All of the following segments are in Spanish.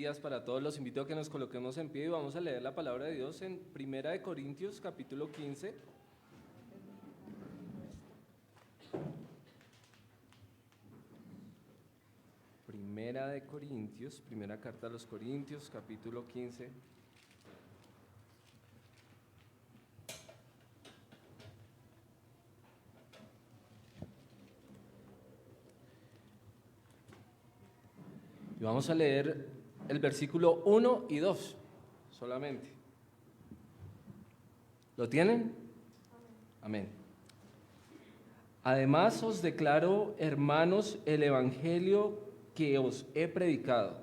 días para todos. Los invito a que nos coloquemos en pie y vamos a leer la palabra de Dios en Primera de Corintios, capítulo 15. Primera de Corintios, primera carta a los Corintios, capítulo 15. Y vamos a leer el versículo 1 y 2 solamente. ¿Lo tienen? Amén. Además os declaro, hermanos, el evangelio que os he predicado,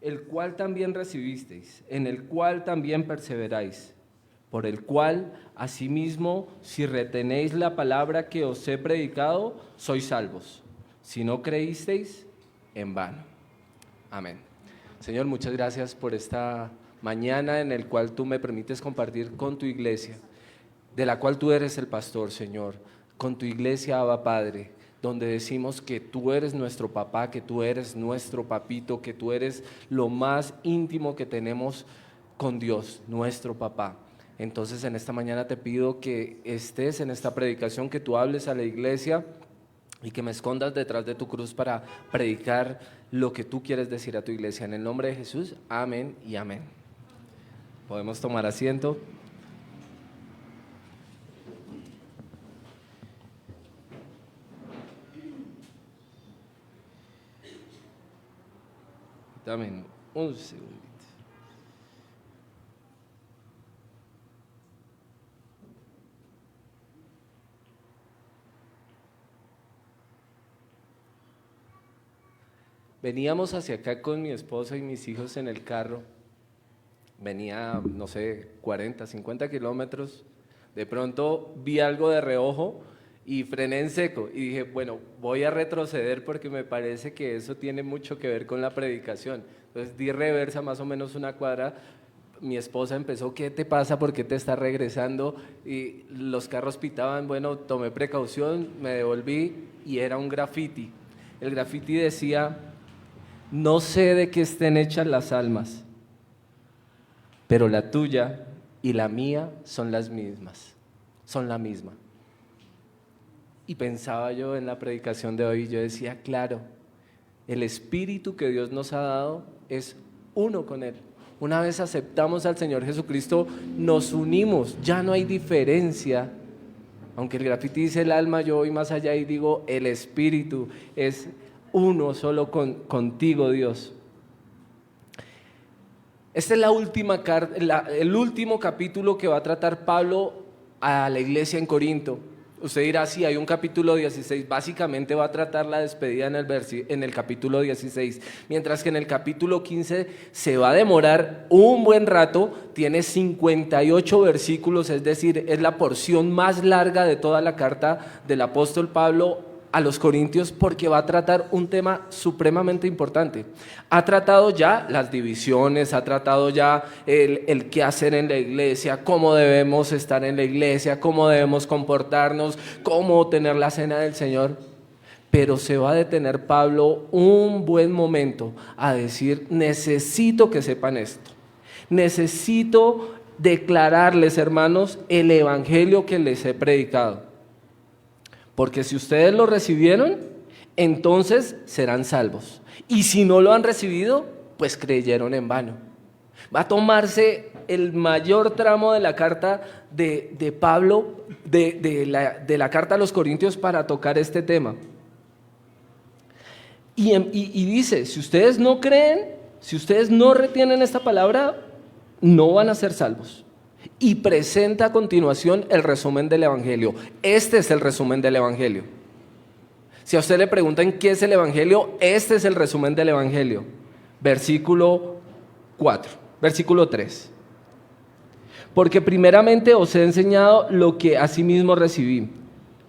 el cual también recibisteis, en el cual también perseveráis, por el cual, asimismo, si retenéis la palabra que os he predicado, sois salvos. Si no creísteis, en vano. Amén. Señor, muchas gracias por esta mañana en el cual tú me permites compartir con tu iglesia, de la cual tú eres el pastor, Señor, con tu iglesia, Abba Padre, donde decimos que tú eres nuestro papá, que tú eres nuestro papito, que tú eres lo más íntimo que tenemos con Dios, nuestro papá. Entonces en esta mañana te pido que estés en esta predicación, que tú hables a la iglesia y que me escondas detrás de tu cruz para predicar lo que tú quieres decir a tu iglesia. En el nombre de Jesús, amén y amén. Podemos tomar asiento. Dame un segundito. Veníamos hacia acá con mi esposa y mis hijos en el carro. Venía, no sé, 40, 50 kilómetros. De pronto vi algo de reojo y frené en seco. Y dije, bueno, voy a retroceder porque me parece que eso tiene mucho que ver con la predicación. Entonces di reversa más o menos una cuadra. Mi esposa empezó, ¿qué te pasa? ¿Por qué te estás regresando? Y los carros pitaban. Bueno, tomé precaución, me devolví y era un graffiti. El graffiti decía: no sé de qué estén hechas las almas, pero la tuya y la mía son las mismas, son la misma. Y pensaba yo en la predicación de hoy, yo decía, claro, el espíritu que Dios nos ha dado es uno con Él. Una vez aceptamos al Señor Jesucristo, nos unimos, ya no hay diferencia. Aunque el graffiti dice el alma, yo voy más allá y digo el espíritu es uno solo contigo, Dios. Esta es la última el último capítulo que va a tratar Pablo a la iglesia en Corinto. Usted dirá, sí, hay un capítulo 16, básicamente va a tratar la despedida en el capítulo 16, mientras que en el capítulo 15 se va a demorar un buen rato, tiene 58 versículos, es decir, es la porción más larga de toda la carta del apóstol Pablo a los Corintios, porque va a tratar un tema supremamente importante. Ha tratado ya las divisiones, ha tratado ya el qué hacer en la iglesia, cómo debemos estar en la iglesia, cómo debemos comportarnos, cómo tener la cena del Señor. Pero se va a detener Pablo un buen momento a decir, necesito que sepan esto, necesito declararles, hermanos, el evangelio que les he predicado. Porque si ustedes lo recibieron, entonces serán salvos. Y si no lo han recibido, pues creyeron en vano. Va a tomarse el mayor tramo de la carta de Pablo, de la carta a los Corintios, para tocar este tema. Y dice, si ustedes no creen, si ustedes no retienen esta palabra, no van a ser salvos. Y presenta a continuación el resumen del evangelio. Este es el resumen del evangelio. Si a usted le preguntan qué es el evangelio, este es el resumen del evangelio. Versículo 3. Porque primeramente os he enseñado lo que asimismo recibí.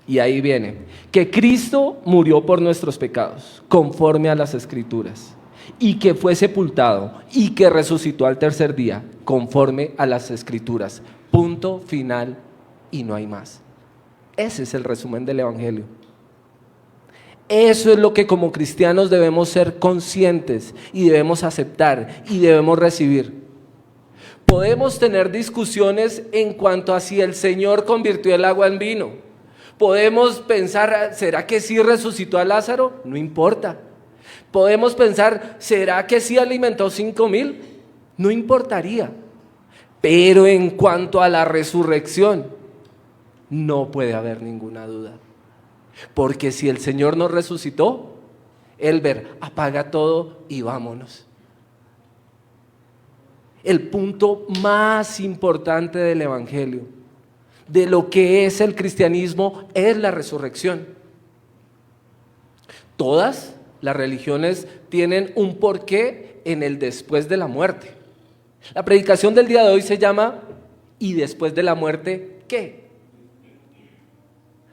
Y ahí viene, que Cristo murió por nuestros pecados, conforme a las Escrituras, y que fue sepultado, y que resucitó al tercer día, conforme a las Escrituras. Punto final, y no hay más. Ese es el resumen del evangelio. Eso es lo que como cristianos debemos ser conscientes y debemos aceptar y debemos recibir. Podemos tener discusiones en cuanto a si el Señor convirtió el agua en vino. Podemos pensar, ¿será que sí resucitó a Lázaro? No importa. Podemos pensar, ¿será que sí alimentó 5,000? No importaría. Pero en cuanto a la resurrección, no puede haber ninguna duda. Porque si el Señor nos resucitó, Elber, apaga todo y vámonos. El punto más importante del Evangelio, de lo que es el cristianismo, es la resurrección. Todas las religiones tienen un porqué en el después de la muerte. La predicación del día de hoy se llama ¿y después de la muerte qué?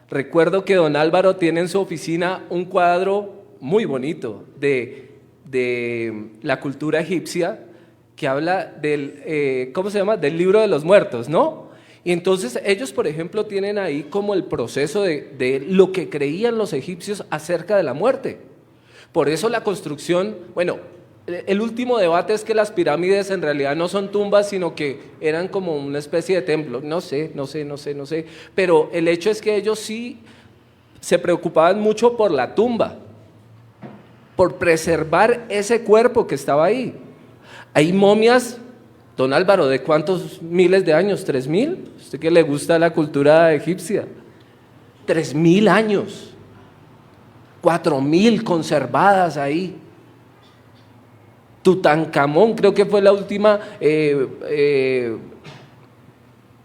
Recuerdo que don Álvaro tiene en su oficina un cuadro muy bonito de la cultura egipcia que habla del, ¿cómo se llama? Del libro de los muertos, ¿no? Y entonces ellos, por ejemplo, tienen ahí como el proceso de lo que creían los egipcios acerca de la muerte. Por eso la construcción, bueno, el último debate es que las pirámides en realidad no son tumbas, sino que eran como una especie de templo. No sé, pero el hecho es que ellos sí se preocupaban mucho por la tumba, por preservar ese cuerpo que estaba ahí. Hay momias, don Álvaro, ¿de cuántos miles de años? ¿3,000? ¿Usted que le gusta la cultura egipcia? 3,000 años, 4,000 conservadas ahí. Tutankamón creo que fue la última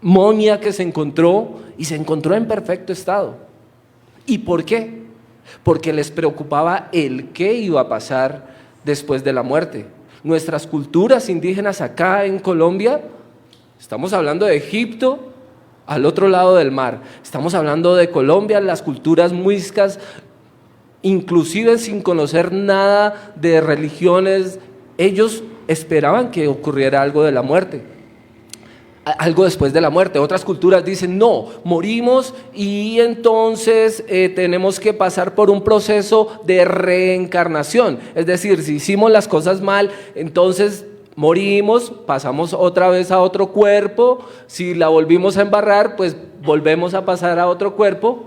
momia que se encontró, y se encontró en perfecto estado. ¿Y por qué? Porque les preocupaba el qué iba a pasar después de la muerte. Nuestras culturas indígenas acá en Colombia, estamos hablando de Egipto al otro lado del mar, estamos hablando de Colombia, las culturas muiscas, inclusive sin conocer nada de religiones, ellos esperaban que ocurriera algo de la muerte, algo después de la muerte. Otras culturas dicen, no, morimos y entonces tenemos que pasar por un proceso de reencarnación. Es decir, si hicimos las cosas mal, entonces morimos, pasamos otra vez a otro cuerpo, si la volvimos a embarrar, pues volvemos a pasar a otro cuerpo.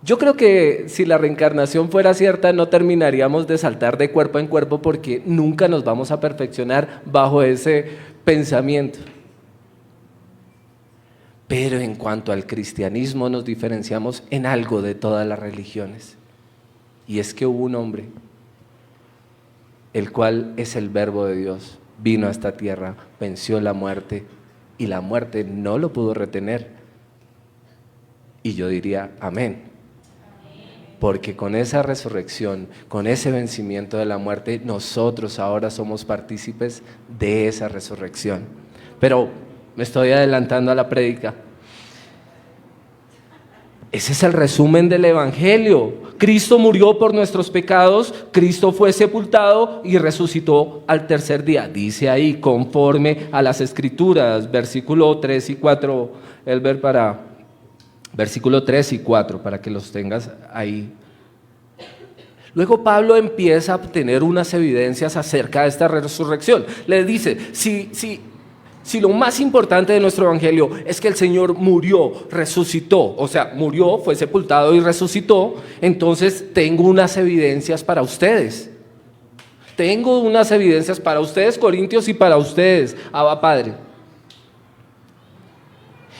Yo creo que si la reencarnación fuera cierta, no terminaríamos de saltar de cuerpo en cuerpo, porque nunca nos vamos a perfeccionar bajo ese pensamiento. Pero en cuanto al cristianismo nos diferenciamos en algo de todas las religiones, y es que hubo un hombre, el cual es el Verbo de Dios, vino a esta tierra, venció la muerte, y la muerte no lo pudo retener. Y yo diría, amén. Porque con esa resurrección, con ese vencimiento de la muerte, nosotros ahora somos partícipes de esa resurrección. Pero me estoy adelantando a la prédica. Ese es el resumen del Evangelio. Cristo murió por nuestros pecados, Cristo fue sepultado y resucitó al tercer día. Dice ahí, conforme a las Escrituras, versículo 3 y 4, versículo 3 y 4, para que los tengas ahí. Luego Pablo empieza a obtener unas evidencias acerca de esta resurrección. Le dice, si lo más importante de nuestro evangelio es que el Señor murió, resucitó, o sea, murió, fue sepultado y resucitó, entonces tengo unas evidencias para ustedes. Tengo unas evidencias para ustedes, Corintios, y para ustedes, Abba Padre.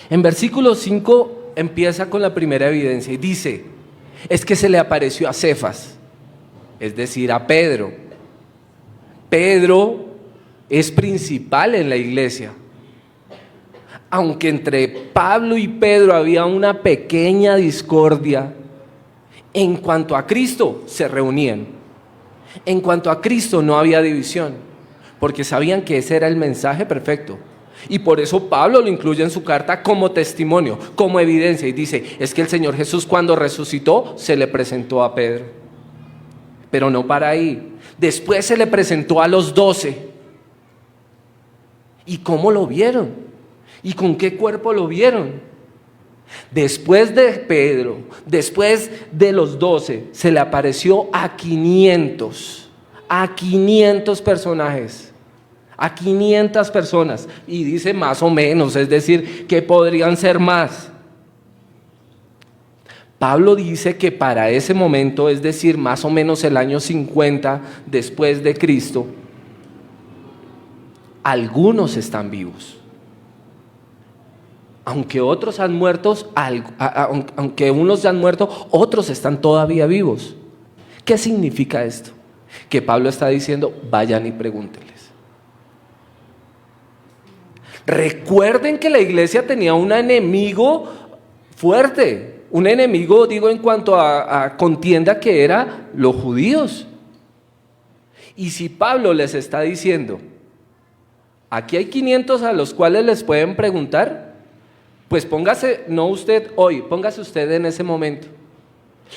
En versículo 5 empieza con la primera evidencia y dice, es que se le apareció a Cefas, es decir, a Pedro. Pedro es principal en la iglesia. Aunque entre Pablo y Pedro había una pequeña discordia, en cuanto a Cristo se reunían. En cuanto a Cristo no había división, porque sabían que ese era el mensaje perfecto. Y por eso Pablo lo incluye en su carta como testimonio, como evidencia, y dice, es que el Señor Jesús cuando resucitó se le presentó a Pedro, pero no para ahí, después se le presentó a los 12. ¿Y cómo lo vieron? ¿Y con qué cuerpo lo vieron? Después de Pedro, después de los 12, se le apareció a 500 personajes, a 500 personas. Y dice más o menos, es decir, que podrían ser más. Pablo dice que para ese momento, es decir, más o menos el año 50 después de Cristo, algunos están vivos. Aunque otros han muerto, aunque unos ya han muerto, otros están todavía vivos. ¿Qué significa esto? Que Pablo está diciendo, vayan y pregúntenles. Recuerden que la iglesia tenía un enemigo fuerte, un enemigo, digo, en cuanto a contienda, que era los judíos. Y si Pablo les está diciendo, aquí hay 500 a los cuales les pueden preguntar, pues póngase, no usted hoy, póngase usted en ese momento.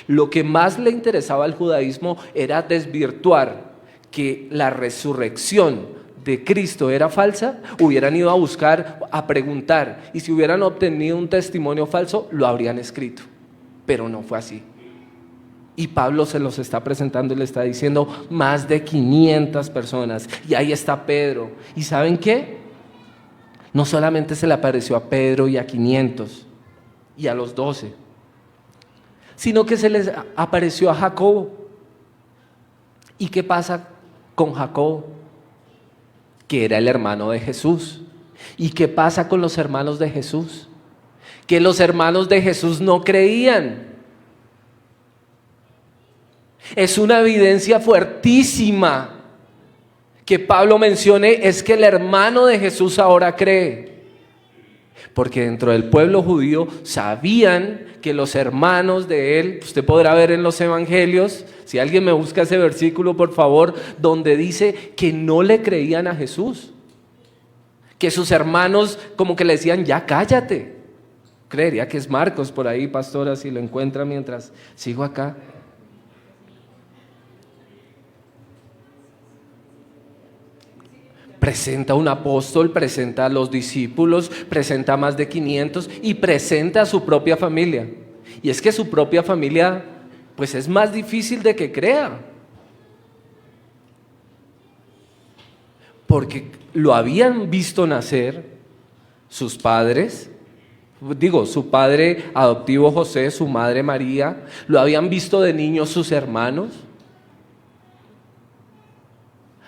Lo que más le interesaba al judaísmo era desvirtuar que la resurrección de Cristo era falsa. Hubieran ido a buscar, a preguntar, y si hubieran obtenido un testimonio falso, lo habrían escrito, pero no fue así. Y Pablo se los está presentando y le está diciendo más de 500 personas, y ahí está Pedro. ¿Y saben qué? No solamente se le apareció a Pedro y a 500 y a los 12, sino que se les apareció a Jacobo. ¿Y qué pasa con Jacobo? Que era el hermano de Jesús. ¿Y qué pasa con los hermanos de Jesús? Que los hermanos de Jesús no creían. Es una evidencia fuertísima que Pablo mencione, es que el hermano de Jesús ahora cree. Porque dentro del pueblo judío sabían que los hermanos de él, usted podrá ver en los evangelios, si alguien me busca ese versículo por favor, donde dice que no le creían a Jesús, que sus hermanos como que le decían, ya cállate. Creería que es Marcos por ahí, pastora, si lo encuentra mientras sigo acá. Presenta a un apóstol, presenta a los discípulos, presenta a más de 500 y presenta a su propia familia. Y es que su propia familia, pues es más difícil de que crea. Porque lo habían visto nacer sus padres, su padre adoptivo José, su madre María, lo habían visto de niño sus hermanos.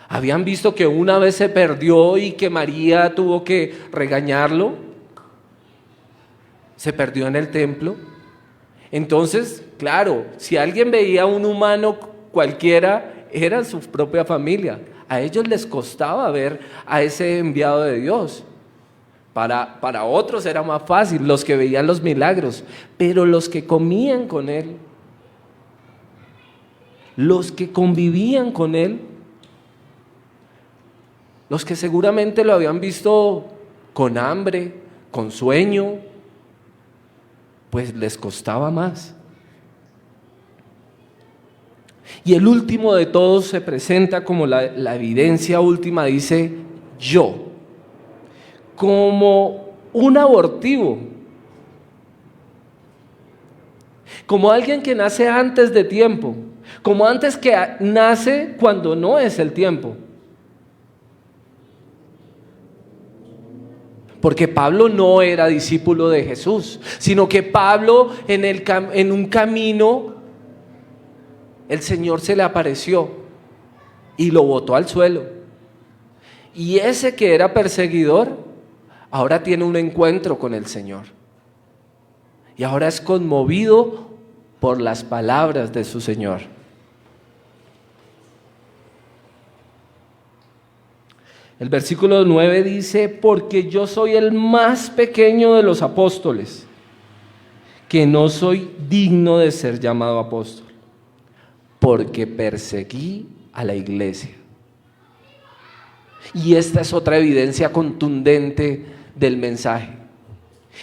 Habían visto que una vez se perdió y que María tuvo que regañarlo. Se perdió en el templo. Entonces, claro, si alguien veía a un humano cualquiera, era su propia familia. A ellos les costaba ver a ese enviado de Dios. Para otros era más fácil, los que veían los milagros. Pero los que comían con él, los que convivían con él, los que seguramente lo habían visto con hambre, con sueño, pues les costaba más. Y el último de todos se presenta como la evidencia última, dice yo, como un abortivo, como alguien que nace antes de tiempo, como antes que nace cuando no es el tiempo. Porque Pablo no era discípulo de Jesús, sino que Pablo en un camino, el Señor se le apareció y lo botó al suelo. Y ese que era perseguidor, ahora tiene un encuentro con el Señor. Y ahora es conmovido por las palabras de su Señor. El versículo 9 dice, porque yo soy el más pequeño de los apóstoles, que no soy digno de ser llamado apóstol, porque perseguí a la iglesia. Y esta es otra evidencia contundente del mensaje.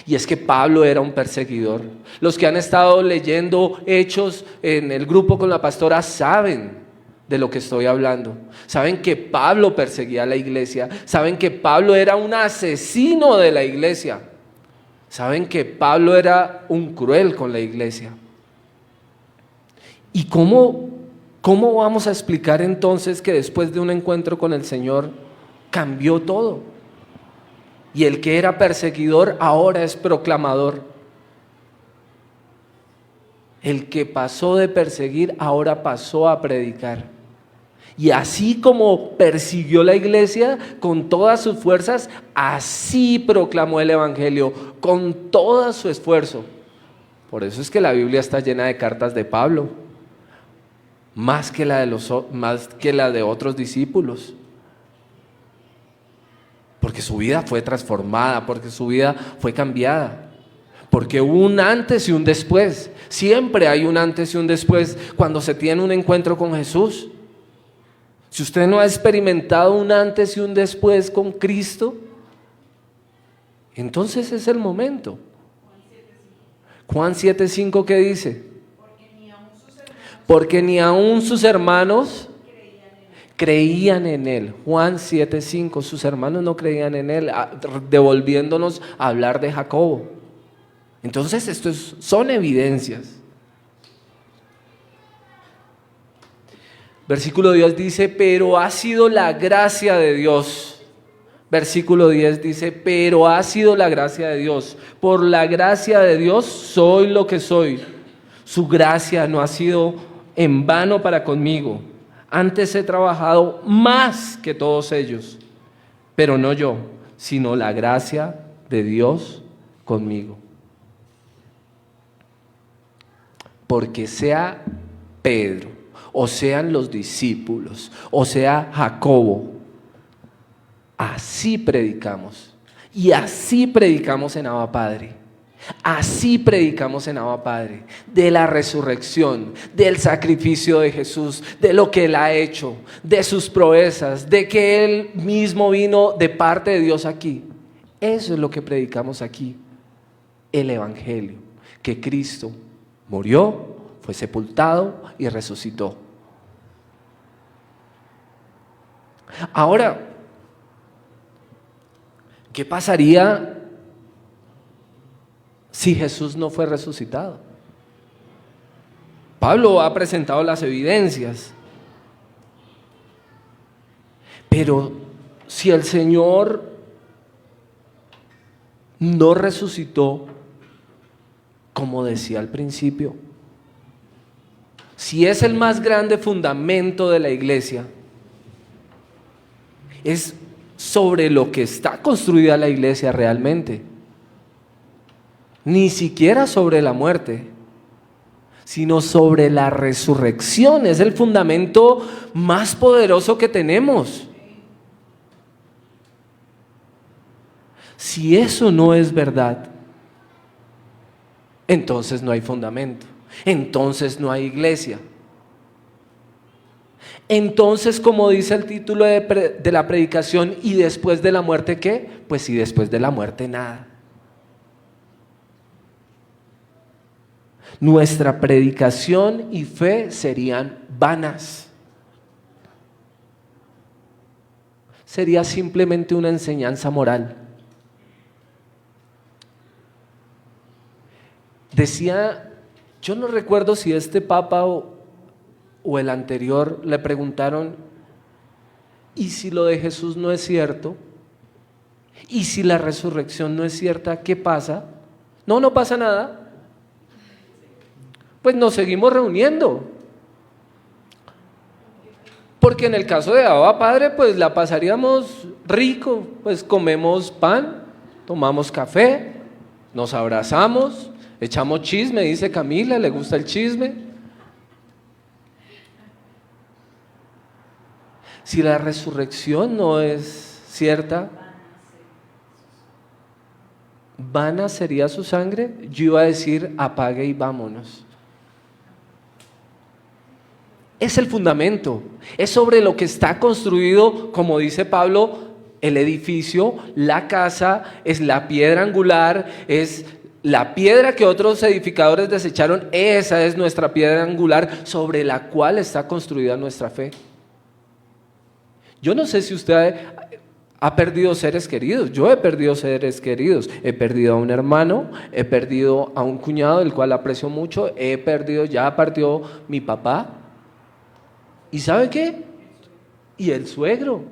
Y es que Pablo era un perseguidor. Los que han estado leyendo Hechos en el grupo con la pastora saben de lo que estoy hablando. Saben que Pablo perseguía a la iglesia. Saben que Pablo era un asesino de la iglesia. Saben que Pablo era un cruel con la iglesia. ¿Y cómo vamos a explicar entonces que después de un encuentro con el Señor cambió todo? Y el que era perseguidor ahora es proclamador. El que pasó de perseguir ahora pasó a predicar. Y así como persiguió la iglesia con todas sus fuerzas, así proclamó el evangelio con todo su esfuerzo. Por eso es que la Biblia está llena de cartas de Pablo, más que la de otros discípulos. Porque su vida fue transformada, porque su vida fue cambiada. Porque hubo un antes y un después. Siempre hay un antes y un después cuando se tiene un encuentro con Jesús. Si usted no ha experimentado un antes y un después con Cristo, entonces es el momento. Juan 7:5, ¿qué dice? Porque ni aun sus hermanos creían en Él. Juan 7:5, sus hermanos no creían en Él, devolviéndonos a hablar de Jacobo. Entonces son evidencias. Versículo 10 dice, pero ha sido la gracia de Dios. Versículo 10 dice, pero ha sido la gracia de Dios. Por la gracia de Dios soy lo que soy. Su gracia no ha sido en vano para conmigo. Antes he trabajado más que todos ellos, pero no yo, sino la gracia de Dios conmigo. Porque sea Pedro, o sean los discípulos, o sea Jacobo, así predicamos. Y así predicamos en Abba Padre. Así predicamos en Abba Padre, de la resurrección, del sacrificio de Jesús, de lo que Él ha hecho, de sus proezas, de que Él mismo vino de parte de Dios aquí. Eso es lo que predicamos aquí, el Evangelio, que Cristo murió, fue sepultado y resucitó. Ahora, ¿qué pasaría si Jesús no fue resucitado? Pablo ha presentado las evidencias, pero si el Señor no resucitó, como decía al principio, si es el más grande fundamento de la iglesia, es sobre lo que está construida la iglesia realmente. Ni siquiera sobre la muerte, sino sobre la resurrección. Es el fundamento más poderoso que tenemos. Si eso no es verdad, entonces no hay fundamento, entonces no hay iglesia. Entonces, como dice el título de la predicación, ¿y después de la muerte qué? Pues si después de la muerte nada. Nuestra predicación y fe serían vanas. Sería simplemente una enseñanza moral. Decía, yo no recuerdo si este papa o el anterior le preguntaron, ¿y si lo de Jesús no es cierto? ¿Y si la resurrección no es cierta? ¿Qué pasa? No pasa nada. Pues nos seguimos reuniendo. Porque en el caso de Abba Padre, pues la pasaríamos rico, pues comemos pan, tomamos café, nos abrazamos, echamos chisme, dice Camila, le gusta el chisme. Si la resurrección no es cierta, ¿vana sería su sangre? Yo iba a decir, apague y vámonos. Es el fundamento, es sobre lo que está construido, como dice Pablo, el edificio, la casa, es la piedra angular, es la piedra que otros edificadores desecharon, esa es nuestra piedra angular sobre la cual está construida nuestra fe. Yo no sé si usted ha perdido seres queridos. Yo he perdido seres queridos. He perdido a un hermano, he perdido a un cuñado del cual aprecio mucho, ya partió mi papá. ¿Y sabe qué? Y el suegro,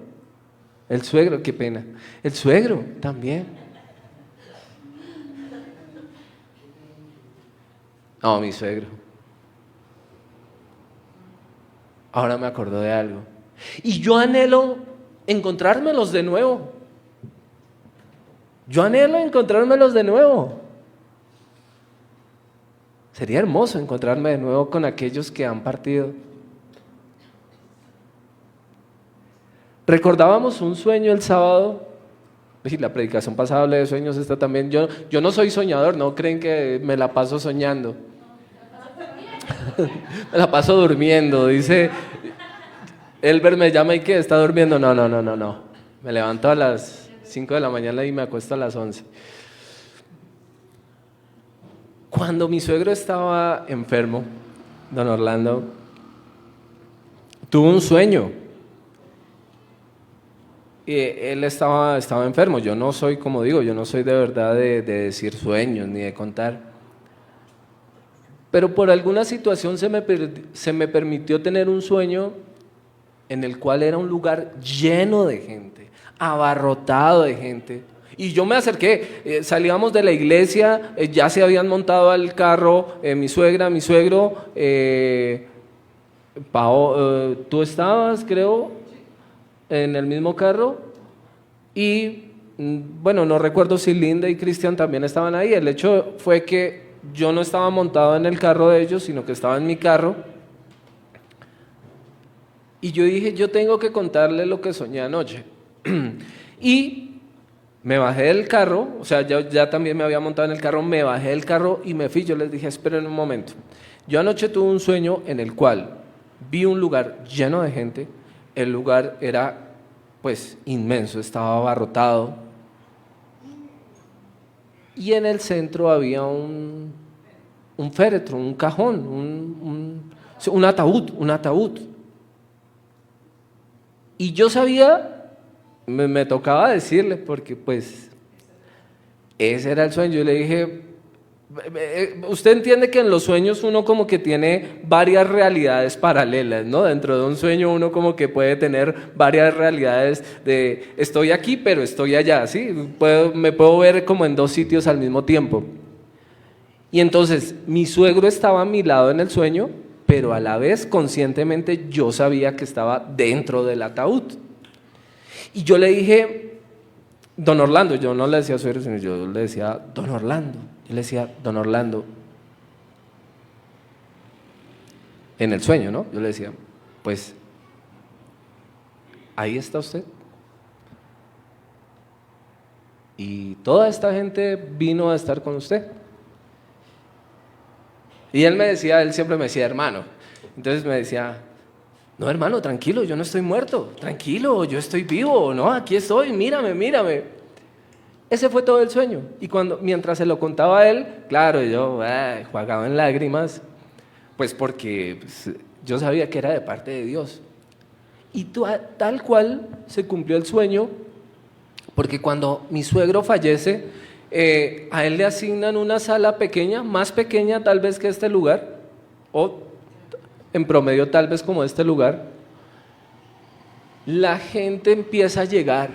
qué pena, el suegro también. No, mi suegro. Ahora me acordó de algo. Y yo anhelo encontrármelos de nuevo. Sería hermoso encontrarme de nuevo con aquellos que han partido. Recordábamos un sueño el sábado. Y la predicación pasada hablé de sueños, esta también. Yo no soy soñador, no creen que me la paso soñando. Me la paso durmiendo, dice. Elber me llama y ¿qué? ¿Está durmiendo? No. Me levanto a las 5 de la mañana y me acuesto a las 11. Cuando mi suegro estaba enfermo, don Orlando, tuvo un sueño. Y él estaba enfermo. Yo no soy, como digo, yo no soy de verdad de decir sueños ni de contar. Pero por alguna situación se me permitió tener un sueño en el cual era un lugar lleno de gente, abarrotado de gente. Y yo me acerqué, salíamos de la iglesia, ya se habían montado al carro mi suegra, mi suegro, tú estabas, creo, en el mismo carro, y bueno, no recuerdo si Linda y Cristian también estaban ahí. El hecho fue que yo no estaba montado en el carro de ellos, sino que estaba en mi carro. Y yo dije, yo tengo que contarle lo que soñé anoche. Y me bajé del carro, o sea, yo ya también me había montado en el carro, me bajé del carro y me fui. Yo les dije, esperen un momento. Yo anoche tuve un sueño en el cual vi un lugar lleno de gente. El lugar era, pues, inmenso, estaba abarrotado. Y en el centro había un féretro, un cajón, un ataúd. Y yo sabía, me tocaba decirle, porque pues ese era el sueño. Yo le dije, usted entiende que en los sueños uno como que tiene varias realidades paralelas, ¿no? Dentro de un sueño uno como que puede tener varias realidades de estoy aquí pero estoy allá, ¿sí? Me puedo ver como en dos sitios al mismo tiempo. Y entonces mi suegro estaba a mi lado en el sueño, pero a la vez conscientemente yo sabía que estaba dentro del ataúd. Y yo le dije, don Orlando, yo no le decía suegro, sino yo le decía don Orlando. Yo le decía, don Orlando, en el sueño, ¿no? Yo le decía, pues, ahí está usted. Y toda esta gente vino a estar con usted. Y él siempre me decía, hermano. Entonces me decía, no, hermano, tranquilo, yo no estoy muerto. Tranquilo, yo estoy vivo, no, aquí estoy, mírame. Ese fue todo el sueño. Y mientras se lo contaba a él, claro, yo jugaba en lágrimas, pues porque yo sabía que era de parte de Dios. Y tal cual se cumplió el sueño, porque cuando mi suegro fallece, a él le asignan una sala pequeña, más pequeña tal vez que este lugar, o en promedio tal vez como este lugar. La gente empieza a llegar.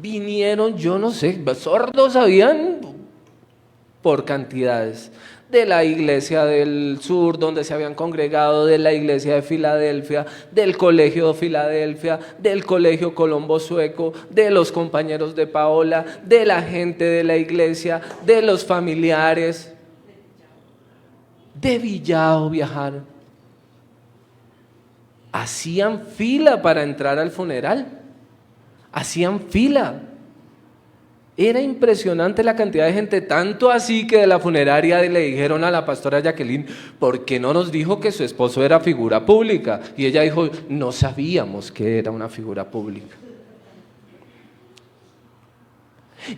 Vinieron, yo no sé, sordos habían por cantidades. De la iglesia del sur donde se habían congregado, de la iglesia de Filadelfia, del colegio de Filadelfia, del colegio Colombo Sueco, de los compañeros de Paola, de la gente de la iglesia, de los familiares. De Villao viajaron. Hacían fila para entrar al funeral. Hacían fila. Era impresionante la cantidad de gente, tanto así que de la funeraria le dijeron a la pastora Jacqueline, ¿por qué no nos dijo que su esposo era figura pública? Y ella dijo, no sabíamos que era una figura pública.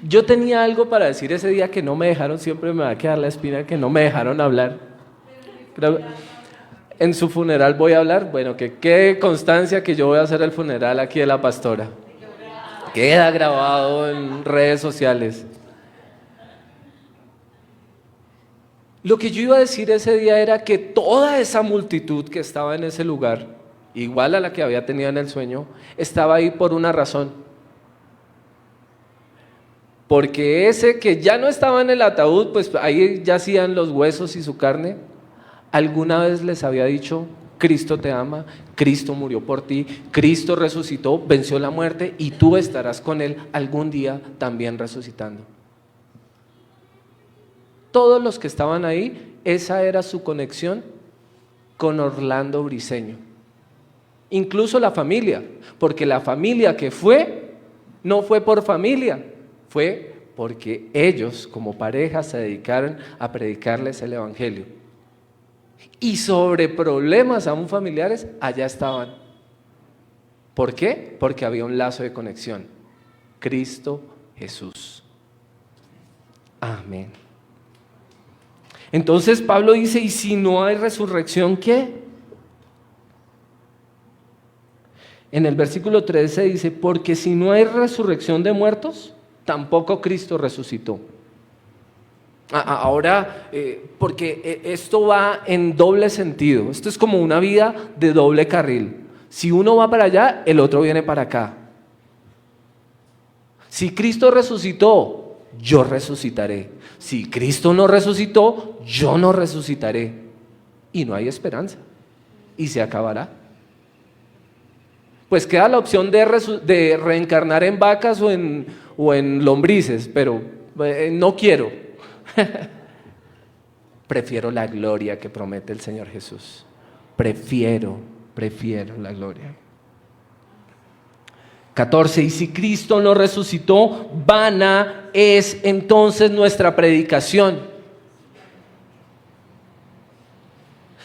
Yo tenía algo para decir ese día que no me dejaron, siempre me va a quedar la espina que no me dejaron hablar. En su funeral voy a hablar, bueno, que quede constancia que yo voy a hacer el funeral aquí de la pastora. Queda grabado en redes sociales. Lo que yo iba a decir ese día era que toda esa multitud que estaba en ese lugar, igual a la que había tenido en el sueño, estaba ahí por una razón. Porque ese que ya no estaba en el ataúd, pues ahí yacían los huesos y su carne, alguna vez les había dicho: Cristo te ama, Cristo murió por ti, Cristo resucitó, venció la muerte y tú estarás con Él algún día también resucitando. Todos los que estaban ahí, esa era su conexión con Orlando Briceño. Incluso la familia, porque la familia que fue, no fue por familia, fue porque ellos como pareja se dedicaron a predicarles el evangelio. Y sobre problemas aún familiares, allá estaban. ¿Por qué? Porque había un lazo de conexión. Cristo Jesús. Amén. Entonces Pablo dice: ¿y si no hay resurrección, qué? En el versículo 13 dice: porque si no hay resurrección de muertos, tampoco Cristo resucitó. Ahora, porque esto va en doble sentido. Esto es como una vida de doble carril. Si uno va para allá, el otro viene para acá. Si Cristo resucitó, yo resucitaré. Si Cristo no resucitó, yo no resucitaré. Y no hay esperanza. Y se acabará. Pues queda la opción de reencarnar en vacas o en lombrices, pero no quiero. Prefiero la gloria que promete el Señor Jesús. Prefiero la gloria. 14. Y si Cristo no resucitó, vana es entonces nuestra predicación.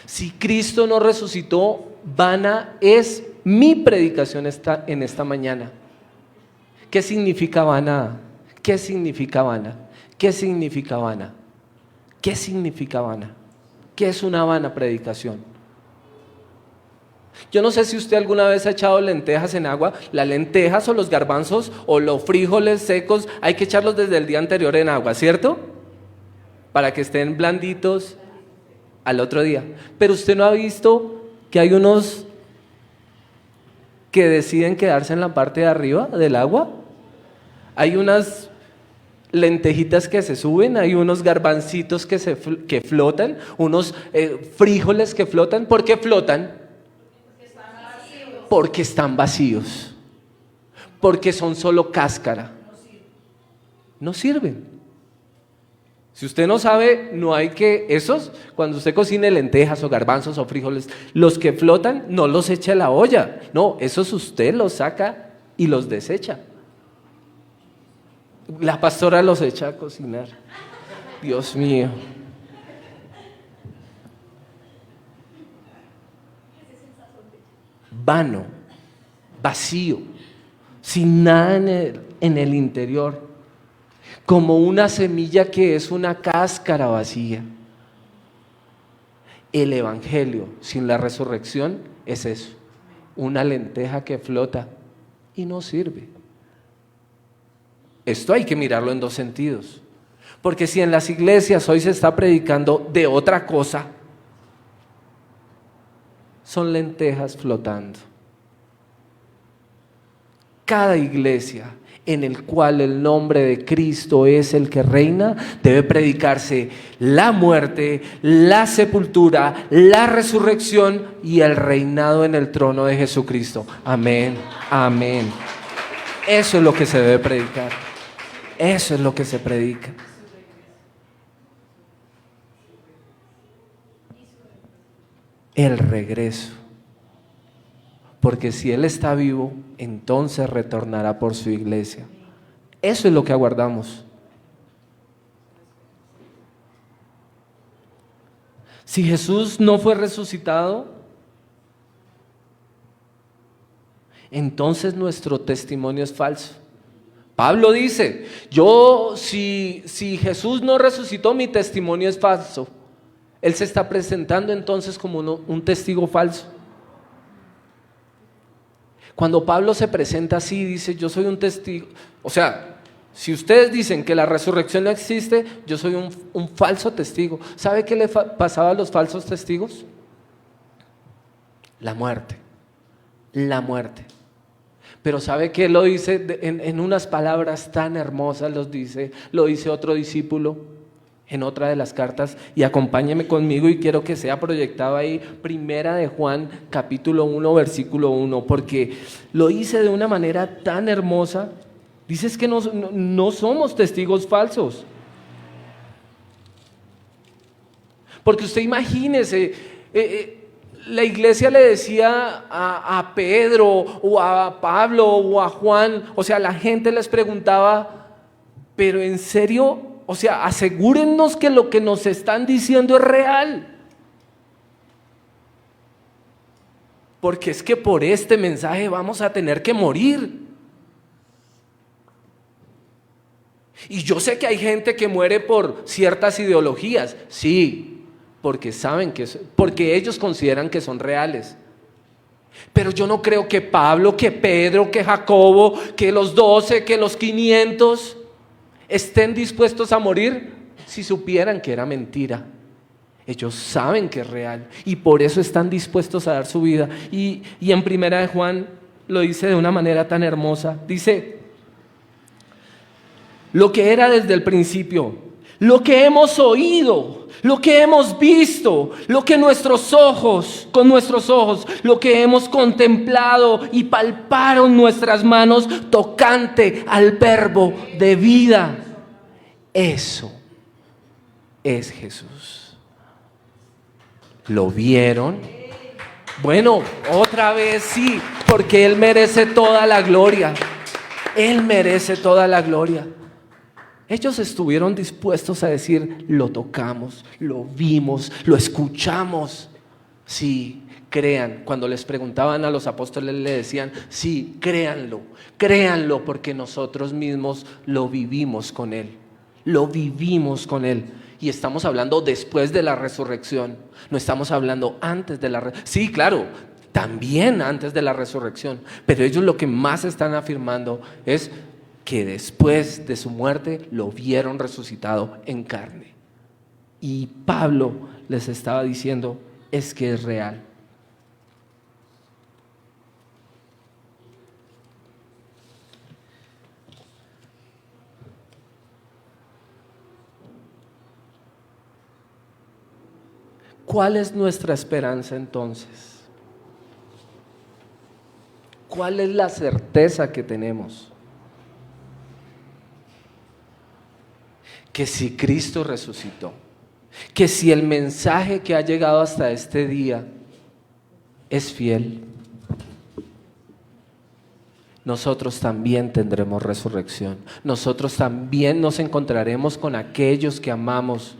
Si Cristo no resucitó, vana es mi predicación en esta mañana. ¿Qué significa vana? ¿Qué significa vana? ¿Qué significa vana? ¿Qué significa vana? ¿Qué es una vana predicación? Yo no sé si usted alguna vez ha echado lentejas en agua. Las lentejas o los garbanzos o los frijoles secos hay que echarlos desde el día anterior en agua, ¿cierto? Para que estén blanditos al otro día. Pero usted no ha visto que hay unos que deciden quedarse en la parte de arriba del agua. Hay unas lentejitas que se suben, hay unos garbancitos que flotan, unos frijoles que flotan. ¿Por qué flotan? Porque están vacíos. Porque son solo cáscara. No sirven. Si usted no sabe, no hay que, esos, cuando usted cocine lentejas o garbanzos o frijoles, los que flotan, no los eche a la olla. No, esos usted los saca y los desecha. La pastora los echa a cocinar. Dios mío. Vano, vacío, sin nada en el interior, como una semilla que es una cáscara vacía. El evangelio sin la resurrección es eso, una lenteja que flota y no sirve. Esto hay que mirarlo en dos sentidos, porque si en las iglesias hoy se está predicando de otra cosa, son lentejas flotando. Cada iglesia en el cual el nombre de Cristo es el que reina, debe predicarse la muerte, la sepultura, la resurrección y el reinado en el trono de Jesucristo. Amén, amén. Eso es lo que se debe predicar. Eso es lo que se predica. El regreso. Porque si Él está vivo, entonces retornará por su iglesia. Eso es lo que aguardamos. Si Jesús no fue resucitado, entonces nuestro testimonio es falso. Pablo dice, si Jesús no resucitó, mi testimonio es falso. Él se está presentando entonces como un testigo falso. Cuando Pablo se presenta así, dice, yo soy un testigo. O sea, si ustedes dicen que la resurrección no existe, yo soy un falso testigo. ¿Sabe qué le pasaba a los falsos testigos? La muerte. La muerte. Pero ¿sabe qué lo dice en unas palabras tan hermosas? Lo dice otro discípulo en otra de las cartas, y acompáñeme conmigo y quiero que sea proyectado ahí, Primera de Juan, capítulo 1, versículo 1, porque lo dice de una manera tan hermosa. Dice es que no somos testigos falsos. Porque usted imagínese, la iglesia le decía a Pedro o a Pablo o a Juan, o sea, la gente les preguntaba, pero en serio, o sea, asegúrennos que lo que nos están diciendo es real. Porque es que por este mensaje vamos a tener que morir. Y yo sé que hay gente que muere por ciertas ideologías, sí, porque saben porque ellos consideran que son reales. Pero yo no creo que Pablo, que Pedro, que Jacobo, que los 12, que los 500 estén dispuestos a morir si supieran que era mentira. Ellos saben que es real y por eso están dispuestos a dar su vida. Y en Primera de Juan lo dice de una manera tan hermosa. Dice, lo que era desde el principio, lo que hemos oído, lo que hemos visto, lo que con nuestros ojos, lo que hemos contemplado y palparon nuestras manos tocante al verbo de vida. Eso es Jesús. ¿Lo vieron? Bueno, otra vez sí, porque Él merece toda la gloria. Él merece toda la gloria. Ellos estuvieron dispuestos a decir, lo tocamos, lo vimos, lo escuchamos. Sí, crean. Cuando les preguntaban a los apóstoles le decían, sí, créanlo, porque nosotros mismos lo vivimos con Él. Lo vivimos con Él. Y estamos hablando después de la resurrección. No estamos hablando antes de la resurrección. Sí, claro, también antes de la resurrección. Pero ellos lo que más están afirmando es que después de su muerte lo vieron resucitado en carne. Y Pablo les estaba diciendo, es que es real. ¿Cuál es nuestra esperanza entonces? ¿Cuál es la certeza que tenemos? Que si Cristo resucitó, que si el mensaje que ha llegado hasta este día es fiel, nosotros también tendremos resurrección. Nosotros también nos encontraremos con aquellos que amamos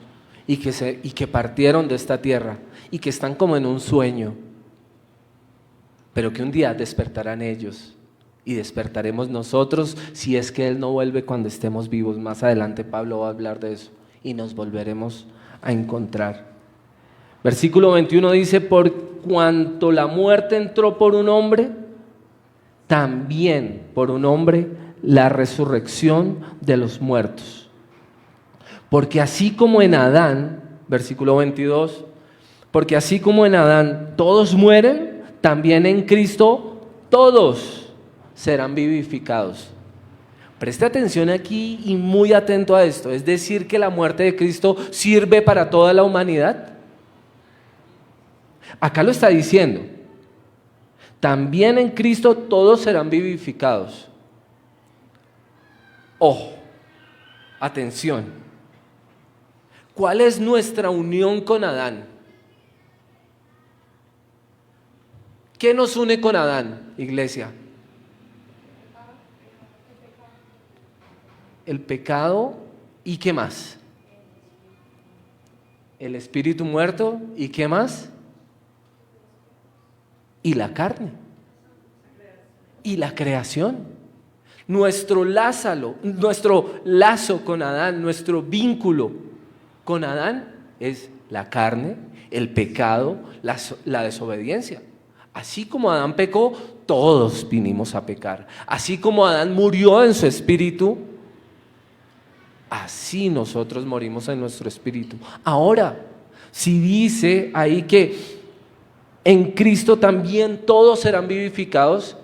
y que partieron de esta tierra y que están como en un sueño, pero que un día despertarán ellos. Y despertaremos nosotros si es que Él no vuelve cuando estemos vivos. Más adelante Pablo va a hablar de eso y nos volveremos a encontrar. Versículo 21 dice, por cuanto la muerte entró por un hombre, también por un hombre la resurrección de los muertos. Porque así como en Adán, versículo 22, porque así como en Adán todos mueren, también en Cristo todos serán vivificados. Preste atención aquí y muy atento a esto. Es decir, que la muerte de Cristo sirve para toda la humanidad. Acá lo está diciendo. También en Cristo todos serán vivificados. Ojo, atención. ¿Cuál es nuestra unión con Adán? ¿Qué nos une con Adán, iglesia? El pecado y ¿qué más? El espíritu muerto y ¿qué más? Y la carne y la creación. Nuestro lazo con Adán, nuestro vínculo con Adán es la carne, el pecado, la desobediencia. Así como Adán pecó, todos vinimos a pecar. Así como Adán murió en su espíritu, así nosotros morimos en nuestro espíritu. Ahora, si dice ahí que en Cristo también todos serán vivificados,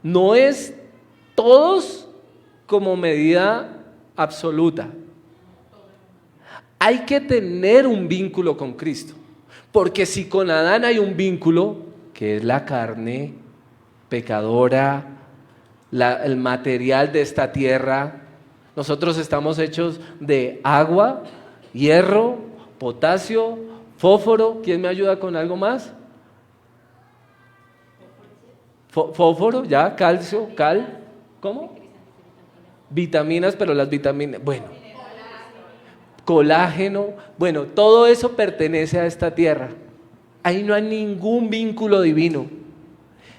no es todos como medida absoluta. Hay que tener un vínculo con Cristo, porque si con Adán hay un vínculo, que es la carne pecadora, el material de esta tierra, nosotros estamos hechos de agua, hierro, potasio, fósforo. ¿Quién me ayuda con algo más? Fósforo, ya, calcio, ¿cómo? Vitaminas, pero las vitaminas, bueno, colágeno, bueno, todo eso pertenece a esta tierra. Ahí no hay ningún vínculo divino.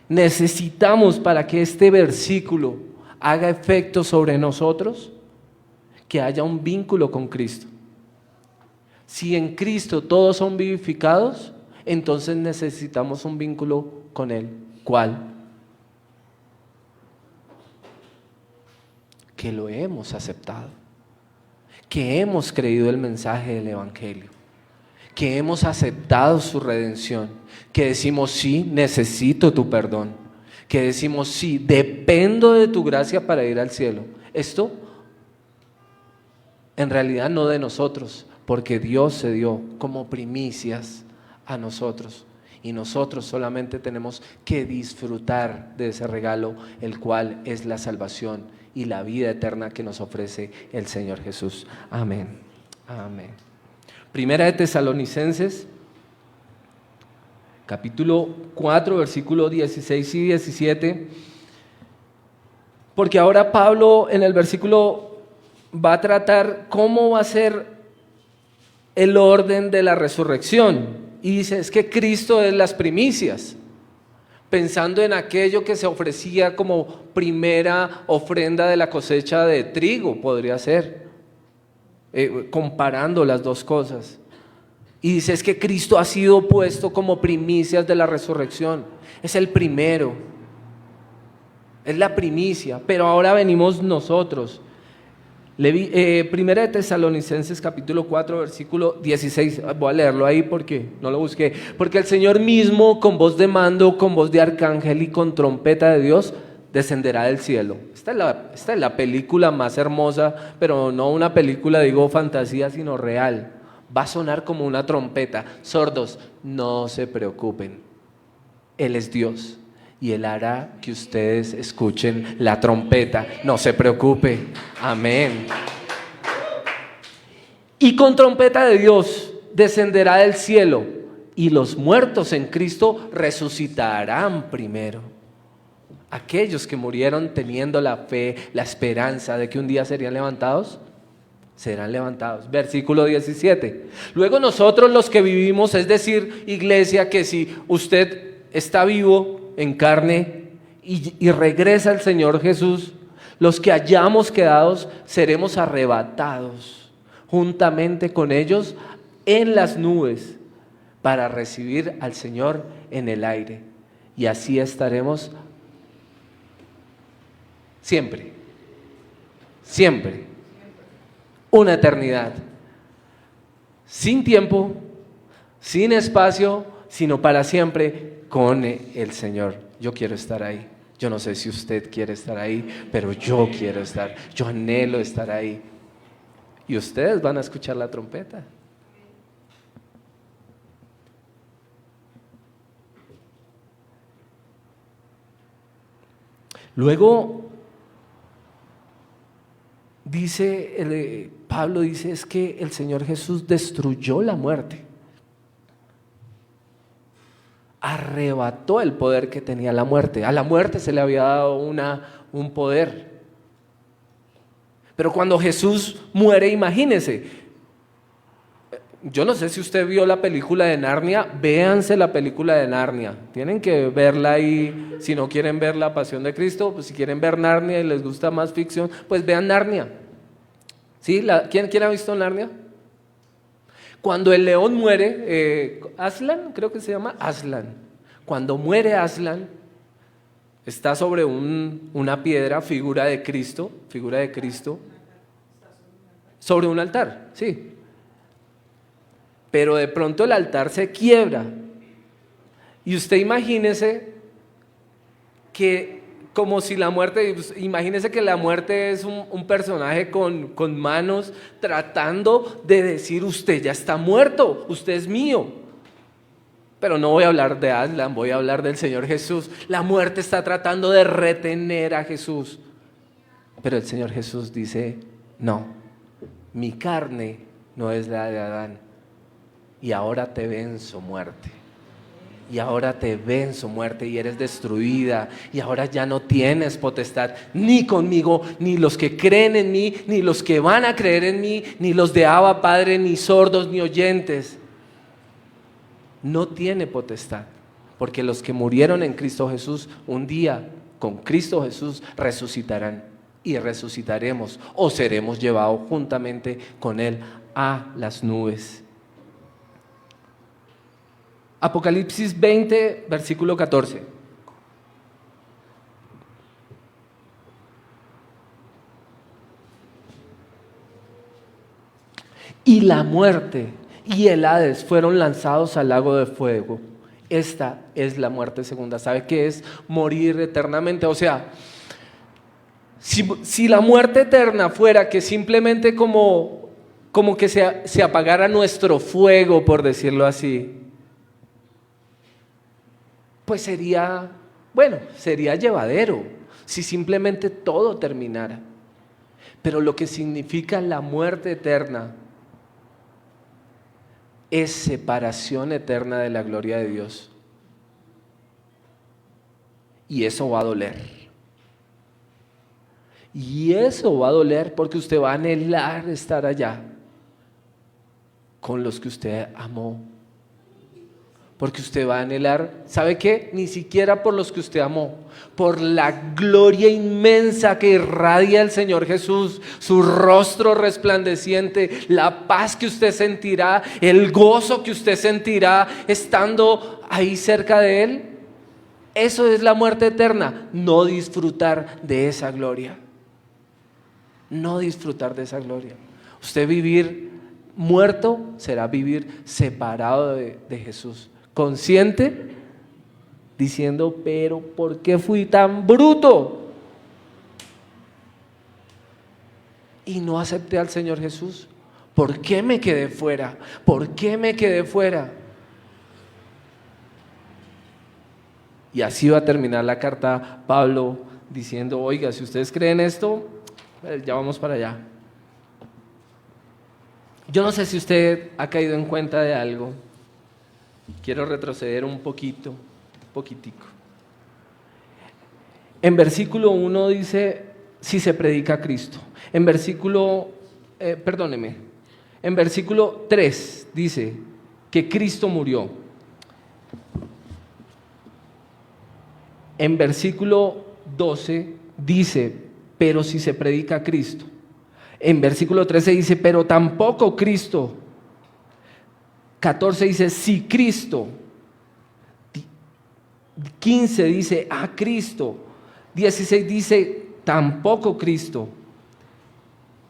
Necesitamos, para que este versículo haga efecto sobre nosotros, que haya un vínculo con Cristo. Si en Cristo todos son vivificados, entonces necesitamos un vínculo con Él. ¿Cuál? Que lo hemos aceptado, que hemos creído el mensaje del Evangelio, que hemos aceptado su redención, que decimos sí, necesito tu perdón, que decimos sí, dependo de tu gracia para ir al cielo. Esto en realidad no de nosotros, porque Dios se dio como primicias a nosotros y nosotros solamente tenemos que disfrutar de ese regalo, el cual es la salvación y la vida eterna que nos ofrece el Señor Jesús. Amén. Amén. Primera de Tesalonicenses, capítulo 4, versículos 16 y 17. Porque ahora Pablo en el versículo va a tratar cómo va a ser el orden de la resurrección. Y dice, es que Cristo es las primicias, pensando en aquello que se ofrecía como primera ofrenda de la cosecha de trigo, podría ser, comparando las dos cosas. Y dice, es que Cristo ha sido puesto como primicias de la resurrección, es el primero, es la primicia, pero ahora venimos nosotros. Primera de Tesalonicenses capítulo 4 versículo 16, voy a leerlo ahí porque no lo busqué. Porque el Señor mismo con voz de mando, con voz de arcángel y con trompeta de Dios descenderá del cielo. Esta es la película más hermosa, pero no una película, digo fantasía, sino real. Va a sonar como una trompeta. Sordos, no se preocupen, Él es Dios y Él hará que ustedes escuchen la trompeta. No se preocupe. Amén. Y con trompeta de Dios descenderá del cielo y los muertos en Cristo resucitarán primero. Aquellos que murieron teniendo la fe, la esperanza de que un día serían levantados, serán levantados. Versículo 17. Luego nosotros los que vivimos, es decir, iglesia, que si usted está vivo en carne y regresa el Señor Jesús, los que hayamos quedado seremos arrebatados juntamente con ellos en las nubes para recibir al Señor en el aire, y así estaremos siempre, siempre, una eternidad, sin tiempo, sin espacio, sino para siempre con el Señor. Yo quiero estar ahí. Yo no sé si usted quiere estar ahí, pero yo quiero estar, yo anhelo estar ahí. Y ustedes van a escuchar la trompeta. Luego dice, Pablo dice, es que el Señor Jesús destruyó la muerte. Arrebató el poder que tenía la muerte. A la muerte se le había dado un poder. Pero cuando Jesús muere, imagínese, yo no sé si usted vio la película de Narnia, véanse la película de Narnia, tienen que verla ahí. Si no quieren ver La Pasión de Cristo, pues si quieren ver Narnia y les gusta más ficción, pues vean Narnia. ¿Sí? ¿Quién ha visto Narnia? Cuando el león muere, Aslan, creo que se llama Aslan. Cuando muere Aslan, está sobre una piedra, figura de Cristo, sobre un altar, sí. Pero de pronto el altar se quiebra. Y usted imagínese que como si la muerte, imagínese que la muerte es un personaje con manos tratando de decir: usted ya está muerto, usted es mío. Pero no voy a hablar de Aslan, voy a hablar del Señor Jesús. La muerte está tratando de retener a Jesús. Pero el Señor Jesús dice: no, mi carne no es la de Adán. Y ahora te venzo, muerte. Y ahora te venzo, muerte, y eres destruida. Y ahora ya no tienes potestad, ni conmigo, ni los que creen en mí, ni los que van a creer en mí, ni los de Abba Padre, ni sordos, ni oyentes. No tiene potestad, porque los que murieron en Cristo Jesús, un día con Cristo Jesús resucitarán, y resucitaremos o seremos llevados juntamente con Él a las nubes. Apocalipsis 20, versículo 14. Y la muerte y el Hades fueron lanzados al lago de fuego. Esta es la muerte segunda. ¿Sabe qué es morir eternamente? O sea, si la muerte eterna fuera que simplemente como que se apagara nuestro fuego, por decirlo así, pues sería llevadero si simplemente todo terminara. Pero lo que significa la muerte eterna es separación eterna de la gloria de Dios. Y eso va a doler. Y eso va a doler porque usted va a anhelar estar allá con los que usted amó. Porque usted va a anhelar, ¿sabe qué? Ni siquiera por los que usted amó, por la gloria inmensa que irradia el Señor Jesús, su rostro resplandeciente, la paz que usted sentirá, el gozo que usted sentirá estando ahí cerca de Él. Eso es la muerte eterna, no disfrutar de esa gloria. No disfrutar de esa gloria. Usted vivir muerto será vivir separado de Jesús. Consciente, diciendo: pero ¿por qué fui tan bruto? Y no acepté al Señor Jesús. ¿Por qué me quedé fuera? ¿Por qué me quedé fuera? Y así va a terminar la carta Pablo diciendo: oiga, si ustedes creen esto, ya vamos para allá. Yo no sé si usted ha caído en cuenta de algo. Quiero retroceder un poquitico. En versículo 1 dice: si se predica a Cristo. En versículo 3 dice que Cristo murió. En versículo 12 dice: pero si se predica a Cristo. En versículo 13 dice: pero tampoco Cristo. 14 dice: si Cristo. 15 dice: a Cristo. 16 dice: tampoco Cristo.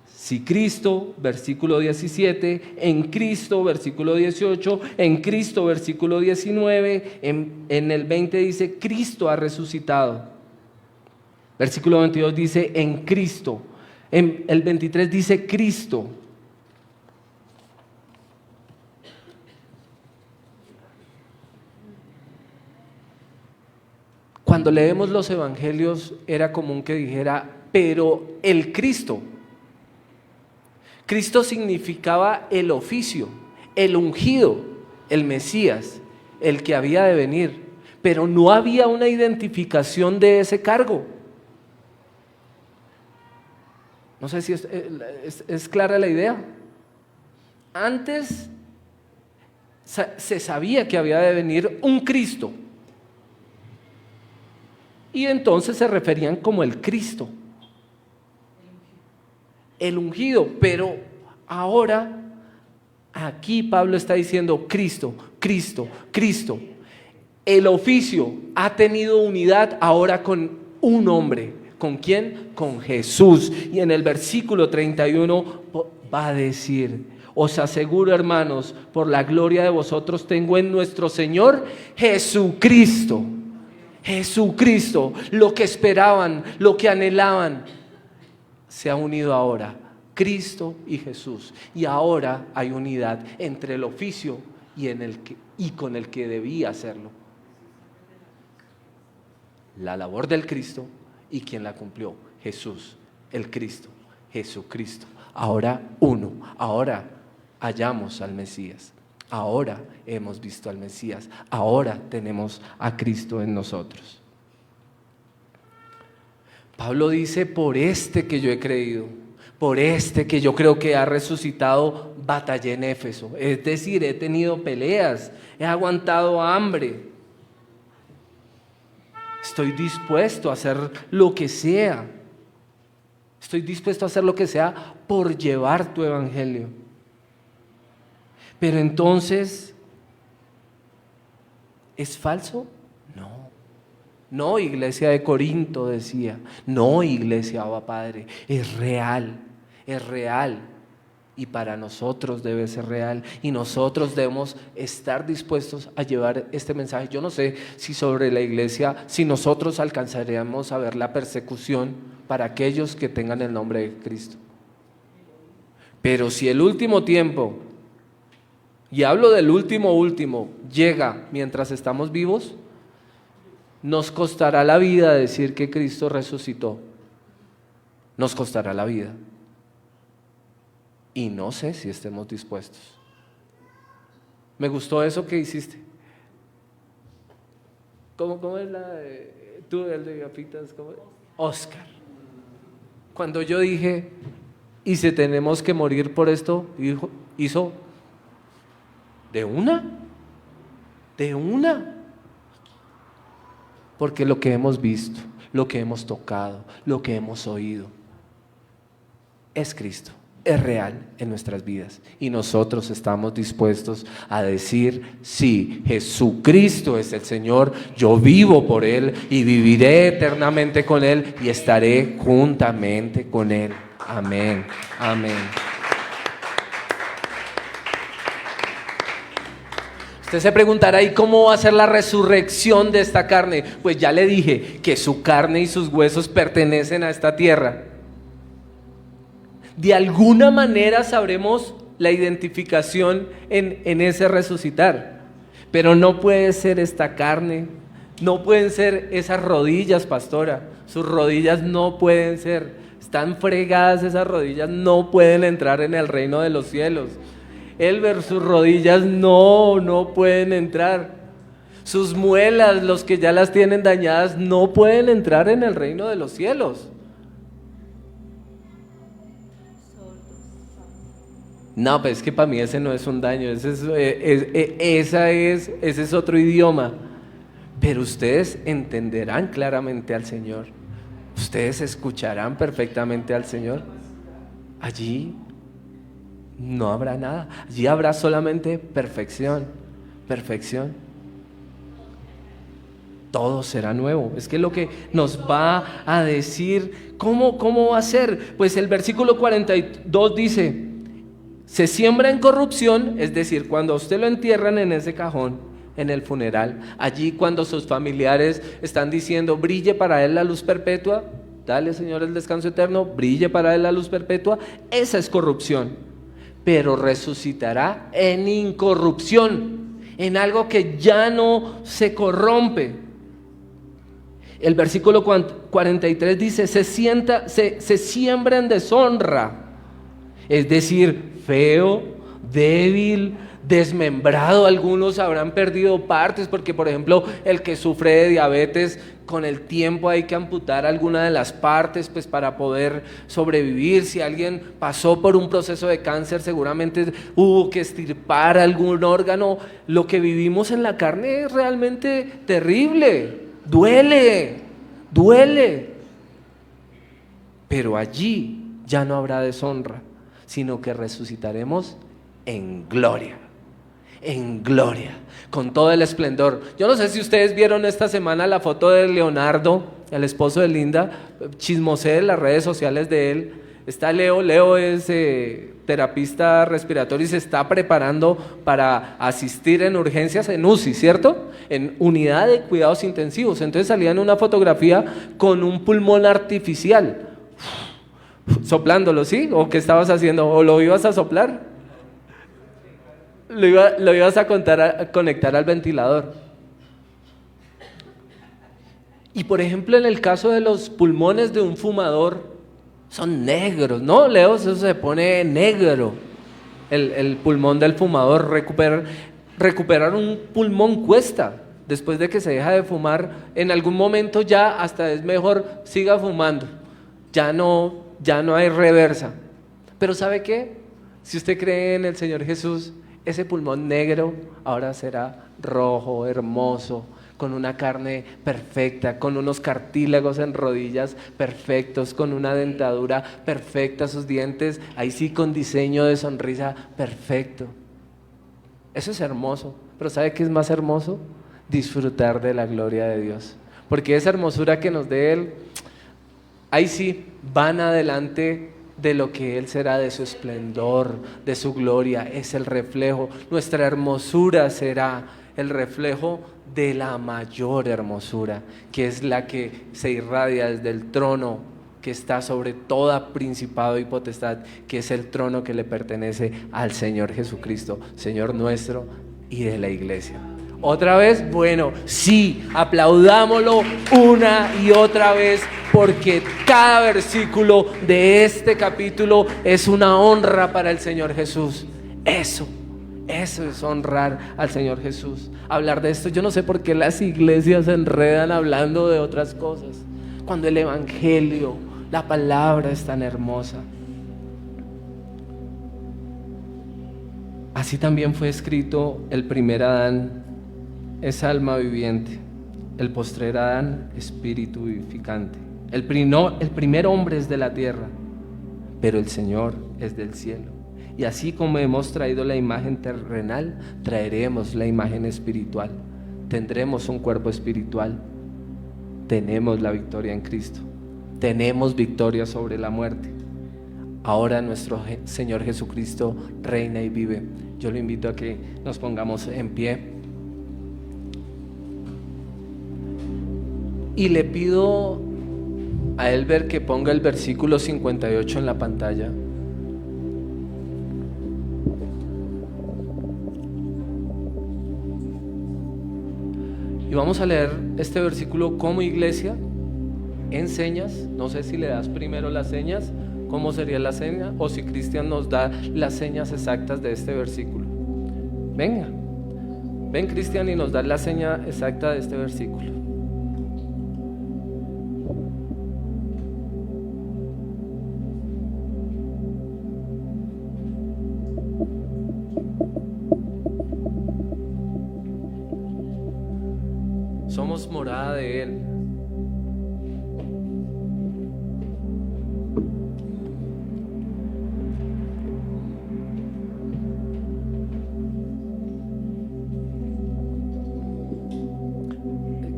Si Cristo, versículo 17, en Cristo, versículo 18, en Cristo, versículo 19, en el 20 dice: Cristo ha resucitado. Versículo 22 dice: en Cristo. En el 23 dice: Cristo. Cuando leemos los evangelios era común que dijera: pero el Cristo. Cristo significaba el oficio, el ungido, el Mesías, el que había de venir, pero no había una identificación de ese cargo. No sé si es clara la idea. Antes se sabía que había de venir un Cristo, y entonces se referían como el Cristo, el ungido, pero ahora Aquí Pablo está diciendo Cristo, Cristo, Cristo. El oficio ha tenido unidad ahora con un hombre. ¿Con quién? Con Jesús. Y en el versículo 31 va a decir: os aseguro, hermanos, por la gloria de vosotros tengo en nuestro Señor Jesucristo. Jesucristo, lo que esperaban, lo que anhelaban, se ha unido ahora. Cristo y Jesús. Y ahora hay unidad entre el oficio y con el que debía hacerlo. La labor del Cristo y quien la cumplió, Jesús, el Cristo, Jesucristo. Ahora uno, ahora hallamos al Mesías, ahora hemos visto al Mesías, ahora tenemos a Cristo en nosotros. Pablo dice: por este que yo he creído, por este que yo creo que ha resucitado, batallé en Éfeso. Es decir, he tenido peleas, he aguantado hambre. Estoy dispuesto a hacer lo que sea. Estoy dispuesto a hacer lo que sea por llevar tu evangelio. Pero entonces, ¿es falso? No. No, iglesia de Corinto, decía. No, iglesia, Abba Padre. Es real, es real. Y para nosotros debe ser real. Y nosotros debemos estar dispuestos a llevar este mensaje. Yo no sé si sobre la iglesia, si nosotros alcanzaríamos a ver la persecución para aquellos que tengan el nombre de Cristo. Pero si el último tiempo, y hablo del último, llega mientras estamos vivos, nos costará la vida decir que Cristo resucitó. Nos costará la vida. Y no sé si estemos dispuestos. Me gustó eso que hiciste. ¿Cómo es la de tú, el de gafitas? ¿Cómo es? Oscar. Cuando yo dije, ¿y si tenemos que morir por esto? Hizo de una. Porque lo que hemos visto, lo que hemos tocado, lo que hemos oído, es Cristo. Es real en nuestras vidas y nosotros estamos dispuestos a decir: sí, Jesucristo es el Señor, yo vivo por Él y viviré eternamente con Él y estaré juntamente con Él. Amén, amén. Usted se preguntará: ¿y cómo va a ser la resurrección de esta carne? Pues ya le dije que su carne y sus huesos pertenecen a esta tierra. De alguna manera sabremos la identificación en ese resucitar, pero no puede ser esta carne, no pueden ser esas rodillas, pastora. Sus rodillas no pueden ser, están fregadas esas rodillas, no pueden entrar en el reino de los cielos. Elber, sus rodillas no pueden entrar. Sus muelas, los que ya las tienen dañadas, no pueden entrar en el reino de los cielos. No, pues es que para mí ese no es un daño, ese es otro idioma. Pero ustedes entenderán claramente al Señor. Ustedes escucharán perfectamente al Señor. Allí no habrá nada. Allí habrá solamente perfección. Perfección. Todo será nuevo. Es que lo que nos va a decir, ¿cómo va a ser? Pues el versículo 42 dice: se siembra en corrupción, es decir, cuando a usted lo entierran en ese cajón, en el funeral, allí cuando sus familiares están diciendo: brille para él la luz perpetua, dale, Señor, el descanso eterno, brille para él la luz perpetua, esa es corrupción. Pero resucitará en incorrupción, en algo que ya no se corrompe. El versículo 43 dice: se siembra en deshonra, es decir, feo, débil, desmembrado. Algunos habrán perdido partes porque, por ejemplo, el que sufre de diabetes, con el tiempo hay que amputar alguna de las partes pues para poder sobrevivir. Si alguien pasó por un proceso de cáncer, seguramente hubo que extirpar algún órgano. Lo que vivimos en la carne es realmente terrible, duele. Pero allí ya no habrá deshonra, sino que resucitaremos en gloria, con todo el esplendor. Yo no sé si ustedes vieron esta semana la foto de Leonardo, el esposo de Linda. Chismosé en las redes sociales de él. Está Leo es terapista respiratorio y se está preparando para asistir en urgencias en UCI, ¿cierto? En unidad de cuidados intensivos. Entonces salía en una fotografía con un pulmón artificial, soplándolo, ¿sí? ¿O qué estabas haciendo? ¿O lo ibas a soplar? Lo ibas a conectar al ventilador. Y por ejemplo, en el caso de los pulmones de un fumador, son negros, ¿no, Leo? Eso se pone negro, el pulmón del fumador. Recuperar un pulmón cuesta. Después de que se deja de fumar, en algún momento ya hasta es mejor siga fumando. Ya no hay reversa. Pero ¿sabe qué? Si usted cree en el Señor Jesús, ese pulmón negro ahora será rojo, hermoso, con una carne perfecta, con unos cartílagos en rodillas perfectos, con una dentadura perfecta, sus dientes, ahí sí con diseño de sonrisa perfecto. Eso es hermoso, pero ¿sabe qué es más hermoso? Disfrutar de la gloria de Dios, porque esa hermosura que nos dé Él, ahí sí van adelante de lo que Él será, de su esplendor, de su gloria, es el reflejo. Nuestra hermosura será el reflejo de la mayor hermosura, que es la que se irradia desde el trono que está sobre toda principado y potestad, que es el trono que le pertenece al Señor Jesucristo, Señor nuestro y de la iglesia. ¿Otra vez? Bueno, sí, aplaudámoslo una y otra vez, porque cada versículo de este capítulo es una honra para el Señor Jesús. Eso es honrar al Señor Jesús. Hablar de esto, yo no sé por qué las iglesias se enredan hablando de otras cosas, cuando el evangelio, la palabra es tan hermosa. Así también fue escrito: el primer Adán es alma viviente, el postrer Adán espíritu vivificante. El primer hombre es de la tierra, pero el Señor es del cielo. Y así como hemos traído la imagen terrenal, traeremos la imagen espiritual. Tendremos un cuerpo espiritual. Tenemos la victoria en Cristo. Tenemos victoria sobre la muerte. Ahora nuestro Señor Jesucristo reina y vive. Yo lo invito a que nos pongamos en pie. Y le pido a Elber que ponga el versículo 58 en la pantalla. Y vamos a leer este versículo como iglesia, en señas. No sé si le das primero las señas, cómo sería la seña, o si Cristian nos da las señas exactas de este versículo. Venga, ven Cristian y nos da la seña exacta de este versículo. Somos morada de Él.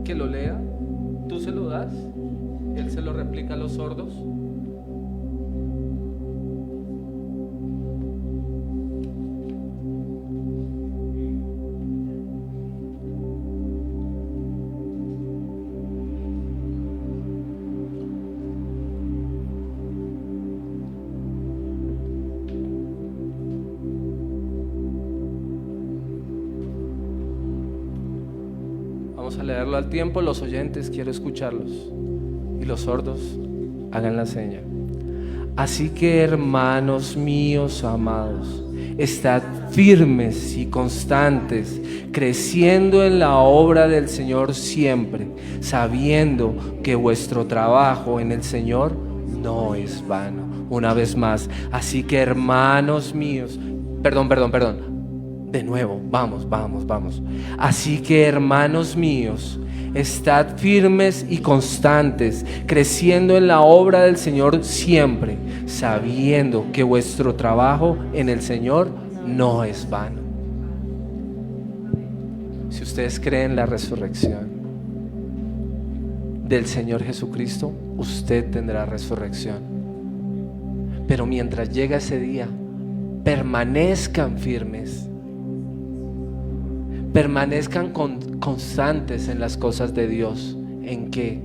Que lo lea, tú se lo das, Él se lo replica a los sordos. Vamos a leerlo al tiempo. Los oyentes, quiero escucharlos, y los sordos hagan la seña. Así que, hermanos míos amados, estad firmes y constantes, creciendo en la obra del Señor siempre, sabiendo que vuestro trabajo en el Señor no es vano. Una vez más, así que, hermanos míos, perdón. De nuevo, vamos. Así que, hermanos míos, estad firmes y constantes, creciendo en la obra del Señor siempre, sabiendo que vuestro trabajo en el Señor no es vano. Si ustedes creen en la resurrección del Señor Jesucristo, usted tendrá resurrección. Pero mientras llega ese día, permanezcan firmes, permanezcan constantes en las cosas de Dios. ¿En qué?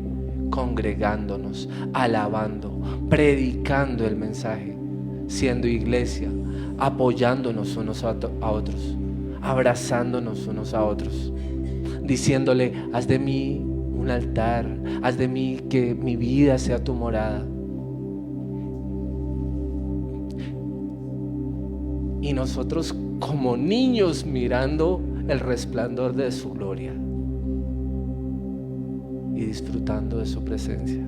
Congregándonos, alabando, predicando el mensaje, siendo iglesia, apoyándonos unos a otros, abrazándonos unos a otros, diciéndole: haz de mí un altar, haz de mí que mi vida sea tu morada. Y nosotros como niños mirando el resplandor de su gloria y disfrutando de su presencia.